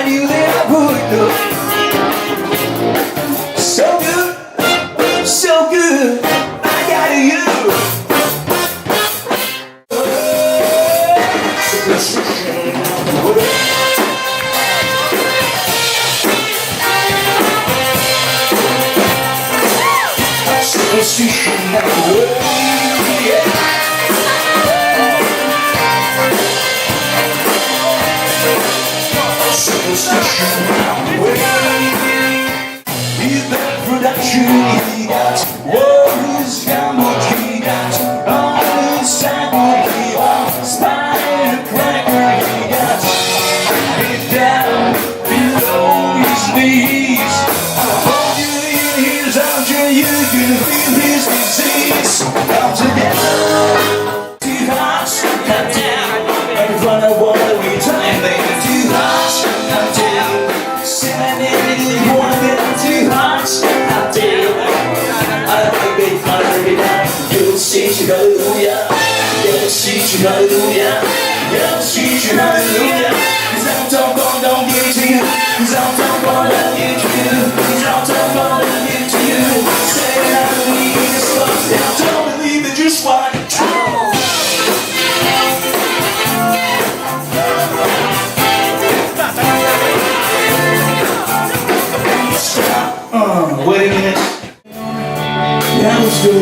knew that I would do. So good, so good, I got you. Superstition of the world, yeah. Superstition of the world. He's that production he got. Whoa, who's got what he got? On his side, what he got? Spider cracker he got. He's down below his knees. Hold you in his arms, and you can feel his disease. Come together, two hearts come down. In front of one every time, baby, two hearts come down. Standing in one of them, two hearts come down. You'll see you, hallelujah. You'll see you, hallelujah. You'll see you, hallelujah. 'Cause I'm don't give it to you. 'Cause I'm don't give it to you. 'Cause I'm don't give it to you. Say I believe it's love. I don't believe it, just what you do. Stop. Wait a minute. Now let's go.